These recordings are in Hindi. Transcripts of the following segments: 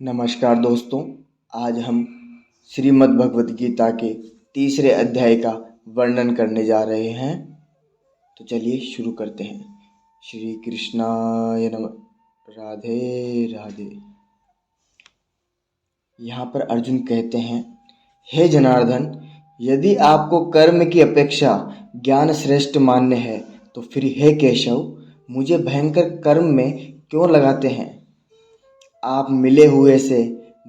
नमस्कार दोस्तों। आज हम श्रीमद् भगवत गीता के तीसरे अध्याय का वर्णन करने जा रहे हैं। तो चलिए शुरू करते हैं। श्री कृष्णाय नमः। राधे राधे। यहाँ पर अर्जुन कहते हैं, हे जनार्दन, यदि आपको कर्म की अपेक्षा ज्ञान श्रेष्ठ मान्य है तो फिर हे केशव, मुझे भयंकर कर्म में क्यों लगाते हैं। आप मिले हुए से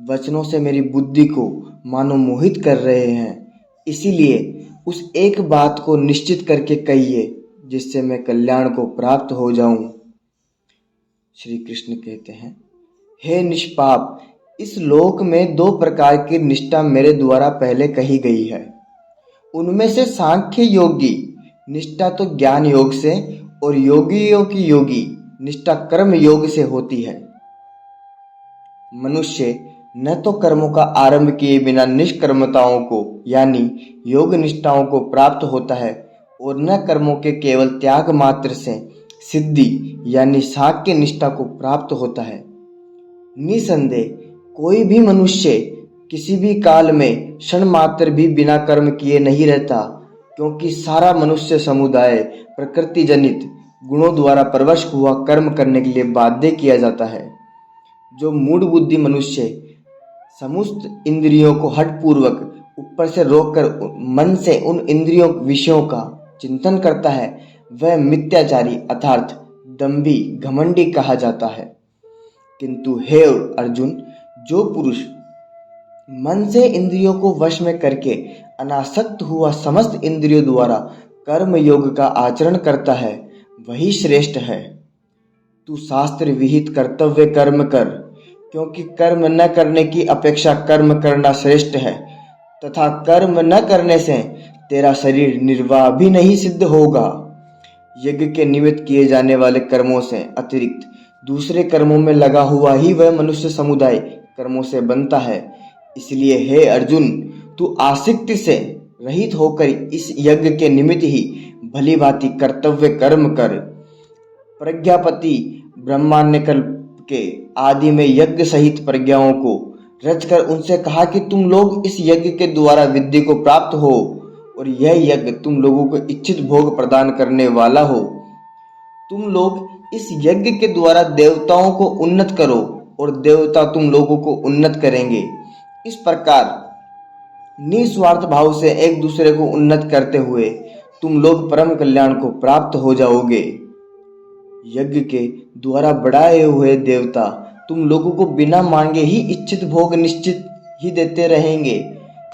वचनों से मेरी बुद्धि को मानो मोहित कर रहे हैं। इसीलिए उस एक बात को निश्चित करके कहिए जिससे मैं कल्याण को प्राप्त हो जाऊं। श्री कृष्ण कहते हैं, हे निष्पाप, इस लोक में दो प्रकार की निष्ठा मेरे द्वारा पहले कही गई है। उनमें से सांख्य योगी निष्ठा तो ज्ञान योग से और योगियों की योगी निष्ठा कर्म योग से होती है। मनुष्य न तो कर्मों का आरंभ किए बिना निष्कर्मताओं को यानी योग निष्ठाओं को प्राप्त होता है और न कर्मों के केवल त्याग मात्र से सिद्धि यानी साक्य निष्ठा को प्राप्त होता है। निसंदेह कोई भी मनुष्य किसी भी काल में क्षण मात्र भी बिना कर्म किए नहीं रहता, क्योंकि सारा मनुष्य समुदाय प्रकृति जनित गुणों द्वारा परवश हुआ कर्म करने के लिए बाध्य किया जाता है। जो मूढ़ बुद्धि मनुष्य समस्त इंद्रियों को हठपूर्वक ऊपर से रोककर मन से उन इंद्रियों विषयों का चिंतन करता है, वह मिथ्याचारी अर्थात दंभी घमंडी कहा जाता है। किंतु हे अर्जुन, जो पुरुष मन से इंद्रियों को वश में करके अनासक्त हुआ समस्त इंद्रियों द्वारा कर्म योग का आचरण करता है, वही श्रेष्ठ है। तू शास्त्र विहित कर्तव्य कर्म कर, क्योंकि कर्म न करने की अपेक्षा कर्म करना श्रेष्ठ है, तथा कर्म न करने से तेरा शरीर निर्वाह भी नहीं सिद्ध होगा। यज्ञ के निमित्त किए जाने वाले कर्मों से अतिरिक्त दूसरे कर्मों में लगा हुआ ही वह मनुष्य समुदाय कर्मों से बनता है। इसलिए हे अर्जुन, तू आसक्ति से रहित होकर इस यज्ञ के निमित्त ही भली भांति कर्तव्य कर्म कर। प्रज्ञापति ब्रह्माण्यकल्प के आदि में यज्ञ सहित प्रज्ञाओं को रचकर उनसे कहा कि तुम लोग इस यज्ञ के द्वारा विद्या को प्राप्त हो और यह यज्ञ तुम लोगों को इच्छित भोग प्रदान करने वाला हो। तुम लोग इस यज्ञ के द्वारा देवताओं को उन्नत करो और देवता तुम लोगों को उन्नत करेंगे। इस प्रकार निस्वार्थ भाव से एक दूसरे को उन्नत करते हुए तुम लोग परम कल्याण को प्राप्त हो जाओगे। यज्ञ के द्वारा बढ़ाए हुए देवता तुम लोगों को बिना मांगे ही इच्छित भोग निश्चित ही देते रहेंगे।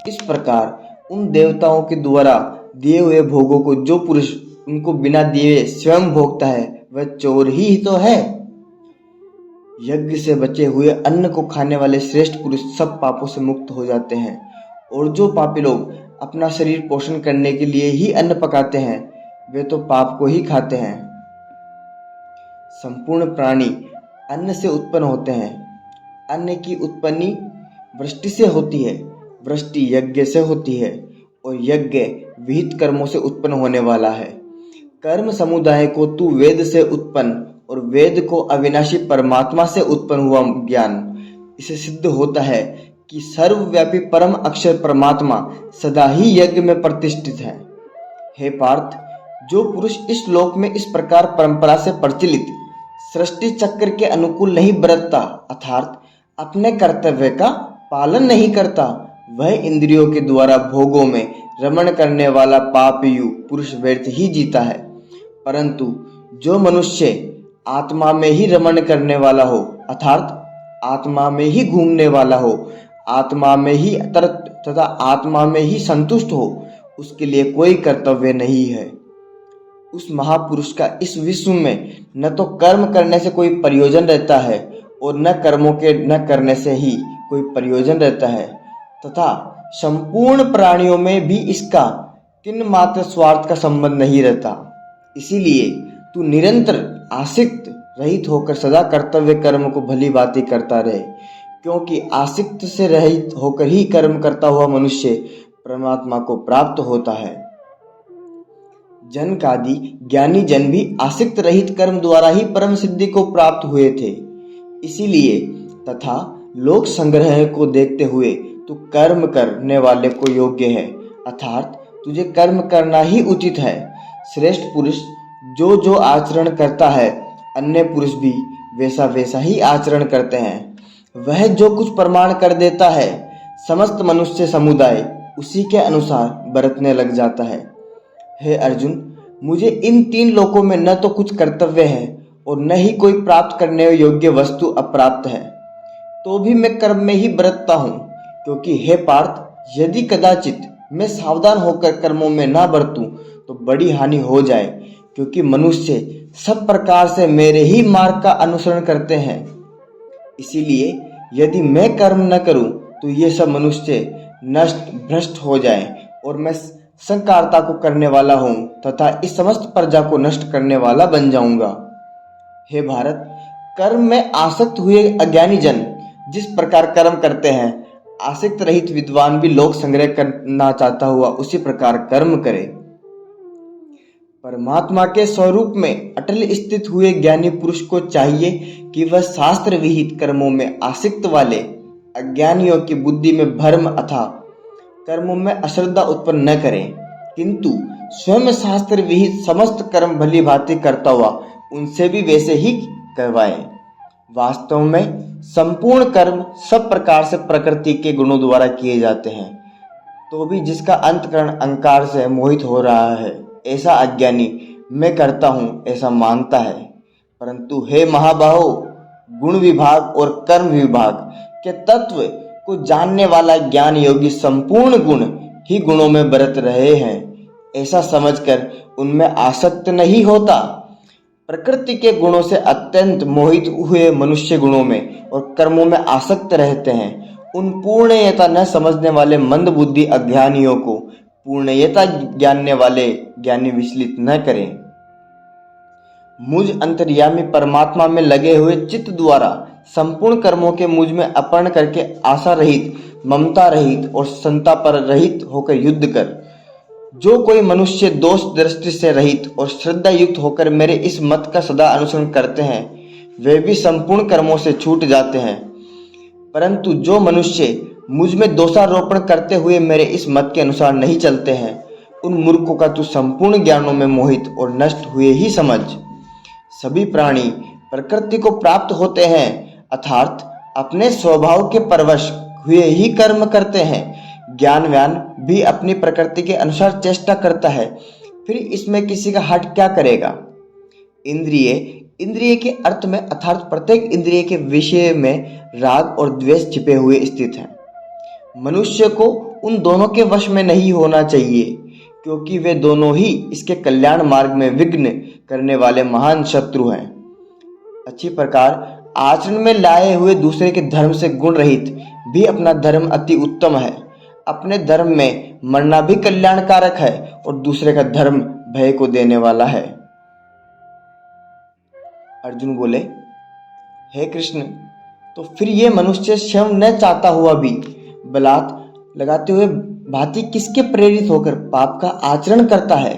इस प्रकार उन देवताओं के द्वारा दिए हुए भोगों को जो पुरुष उनको बिना दिए स्वयं भोगता है, वह चोर ही तो है। यज्ञ से बचे हुए अन्न को खाने वाले श्रेष्ठ पुरुष सब पापों से मुक्त हो जाते हैं, और जो पापी लोग अपना शरीर पोषण करने के लिए ही अन्न पकाते हैं, वे तो पाप को ही खाते हैं। संपूर्ण प्राणी अन्न से उत्पन्न होते हैं। अन्न की उत्पत्ति वृष्टि से होती है, वृष्टि यज्ञ से होती है, और यज्ञ विहित कर्मों से उत्पन्न होने वाला है। कर्म समुदाय को तू वेद से उत्पन्न और वेद को अविनाशी परमात्मा से उत्पन्न हुआ ज्ञान, इसे सिद्ध होता है कि सर्वव्यापी परम अक्षर परमात्मा सदा ही यज्ञ में प्रतिष्ठित है। हे पार्थ, जो पुरुष इस लोक में इस प्रकार परंपरा से प्रचलित सृष्टि चक्र के अनुकूल नहीं बरतता अर्थात अपने कर्तव्य का पालन नहीं करता, वह इंद्रियों के द्वारा भोगों में रमण करने वाला पापीयु पुरुष व्यर्थ ही जीता है। परंतु जो मनुष्य आत्मा में ही रमण करने वाला हो अर्थात आत्मा में ही घूमने वाला हो, आत्मा में ही तथा आत्मा में ही संतुष्ट हो, उसके लिए कोई कर्तव्य नहीं है। उस महापुरुष का इस विश्व में न तो कर्म करने से कोई प्रयोजन रहता है और न कर्मों के न करने से ही कोई प्रयोजन रहता है, तथा संपूर्ण प्राणियों में भी इसका किन मात्र स्वार्थ का संबंध नहीं रहता। इसीलिए तू निरंतर आसक्त रहित होकर सदा कर्तव्य कर्म को भली भांति करता रहे, क्योंकि आसक्त से रहित होकर ही कर्म करता हुआ मनुष्य परमात्मा को प्राप्त होता है। जनकादि ज्ञानी जन भी आसक्त रहित कर्म द्वारा ही परम सिद्धि को प्राप्त हुए थे। इसीलिए तथा लोक संग्रह को देखते हुए तू कर्म करने वाले को योग्य है, अर्थात तुझे कर्म करना ही उचित है। श्रेष्ठ पुरुष जो जो आचरण करता है, अन्य पुरुष भी वैसा वैसा ही आचरण करते हैं। वह जो कुछ प्रमाण कर देता है, समस्त मनुष्य समुदाय उसी के अनुसार बरतने लग जाता है। हे अर्जुन, मुझे इन 3 लोकों में न तो कुछ कर्तव्य है और न ही कोई प्राप्त करने योग्य वस्तु अप्राप्त है, तो भी मैं कर्म में ही बरतता हूँ, क्योंकि हे पार्थ, यदि कदाचित मैं सावधान होकर कर्मों में ना बरतूं तो बड़ी हानि हो जाए, क्योंकि मनुष्य सब प्रकार से मेरे ही मार्ग का अनुसरण करते हैं। इसीलिए यदि मैं कर्म न करूं तो ये सब मनुष्य नष्ट भ्रष्ट हो जाएं और मैं संकारता को करने वाला हूं तथा इस समस्त प्रजा को नष्ट करने वाला बन जाऊंगा। हे भारत, कर्म में आसक्त हुए अज्ञानी जन जिस प्रकार कर्म करते हैं, आसक्त रहित विद्वान भी लोक संग्रह करना चाहता हुआ उसी प्रकार कर्म करे। परमात्मा के स्वरूप में अटल स्थित हुए ज्ञानी पुरुष को चाहिए कि वह शास्त्र विहित कर्मों में आसक्त वाले अज्ञानियों की बुद्धि में भ्रम अथवा कर्मों में अश्रद्धा उत्पन्न न करें, किंतु स्वयं शास्त्र विहित समस्त कर्म भली भांति करता हुआ उनसे भी वैसे ही करवाएं। वास्तव में संपूर्ण कर्म सब प्रकार से प्रकृति के गुणों द्वारा किए जाते हैं, तो भी जिसका अंतकरण अहंकार से मोहित हो रहा है, ऐसा अज्ञानी मैं करता हूँ ऐसा मानता है। परंतु हे महाबाहो, गुण विभाग और कर्म विभाग के तत्व को जानने वाला ज्ञान योगी संपूर्ण गुण ही गुणों में बरत रहे हैं, ऐसा समझकर उनमें आसक्त नहीं होता। प्रकृति के गुणों से अत्यंत मोहित हुए मनुष्य गुणों में और कर्मों में आसक्त रहते हैं। उन पूर्णयता न समझने वाले मंद बुद्धि अज्ञानियों को पूर्णयता जानने वाले ज्ञानी विचलित न करें। मुझ अंतर्यामी परमात्मा में लगे हुए चित्त द्वारा संपूर्ण कर्मों के मुझ में अर्पण करके आशा रहित, ममता रहित और संताप रहित होकर युद्ध कर। जो कोई मनुष्य दोष दृष्टि से रहित और श्रद्धा युक्त होकर मेरे इस मत का सदा अनुसरण करते हैं, वे भी संपूर्ण कर्मों से छूट जाते हैं। परंतु जो मनुष्य मुझ में दोषारोपण करते हुए मेरे इस मत के अनुसार नहीं चलते हैं, उन मूर्खों का तू संपूर्ण ज्ञानों में मोहित और नष्ट हुए ही समझ। सभी प्राणी प्रकृति को प्राप्त होते हैं, अर्थात अपने स्वभाव के परवश हुए ही कर्म करते हैं। ज्ञानवान भी अपनी प्रकृति के अनुसार चेष्टा करता है, फिर इसमें किसी का हट क्या करेगा। इंद्रिय के अर्थ में अर्थात प्रत्येक इंद्रिय के विषय में राग और द्वेष छिपे हुए स्थित हैं। मनुष्य को उन दोनों के वश में नहीं होना चाहिए, क्योंकि वे दोनों ही इसके कल्याण मार्ग में विघ्न करने वाले महान शत्रु हैं। अच्छी प्रकार आचरण में लाए हुए दूसरे के धर्म से गुण रहित भी अपना धर्म अति उत्तम है। अपने धर्म में मरना भी कल्याणकारक है और दूसरे का धर्म भय को देने वाला है। अर्जुन बोले, हे कृष्ण, तो फिर ये मनुष्य स्वयं न चाहता हुआ भी बलात् लगाते हुए भांति किसके प्रेरित होकर पाप का आचरण करता है।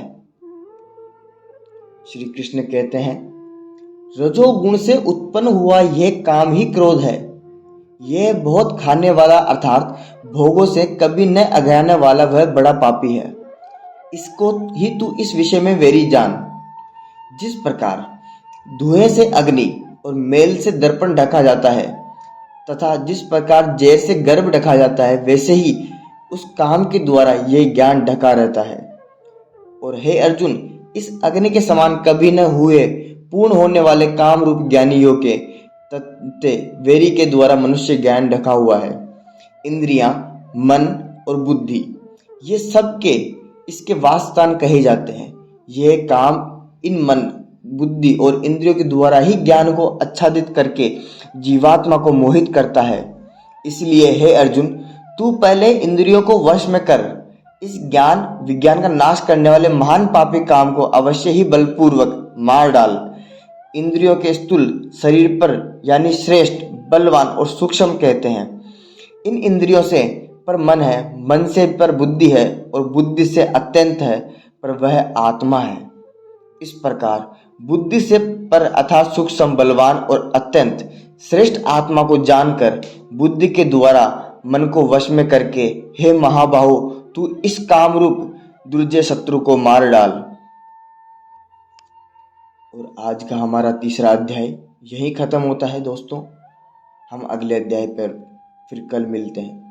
श्री कृष्ण कहते हैं, रजोगुण से उत्पन्न हुआ यह काम ही क्रोध है। यह बहुत खाने वाला अर्थात भोगों से कभी न अघाने वाला वह बड़ा पापी है। इसको ही तू इस विषय में वेरी जान। जिस प्रकार धुएं से अग्नि और मेल से दर्पण ढका जाता है तथा जिस प्रकार जैर से गर्भ ढका जाता है, वैसे ही उस काम के द्वारा यह ज्ञान ढका रहता है। और हे अर्जुन, इस अग्नि के समान कभी न हुए पूर्ण होने वाले काम रूप ज्ञानियों के तत्व वेरी के द्वारा मनुष्य ज्ञान ढका हुआ है। इंद्रियां, मन और बुद्धि ये सब के इसके वासस्थान कहे जाते हैं। यह काम इन मन, बुद्धि और इंद्रियों के द्वारा ही ज्ञान को आच्छादित करके जीवात्मा को मोहित करता है। इसलिए हे अर्जुन, तू पहले इंद्रियों को वश में कर। इस ज्ञान विज्ञान का नाश करने वाले महान पापी काम को अवश्य ही बलपूर्वक मार डाल। इंद्रियों के स्थूल शरीर पर यानी श्रेष्ठ, बलवान और सूक्ष्म कहते हैं। इन इंद्रियों से पर मन है, मन से पर बुद्धि है और बुद्धि से अत्यंत है पर वह आत्मा है। इस प्रकार बुद्धि से पर अर्थात सूक्ष्म, बलवान और अत्यंत श्रेष्ठ आत्मा को जानकर बुद्धि के द्वारा मन को वश में करके हे महाबाहु तू इस कामरूप दुर्जय शत्रु को मार डाल। और आज का हमारा तीसरा अध्याय यही खत्म होता है दोस्तों। हम अगले अध्याय पर फिर कल मिलते हैं।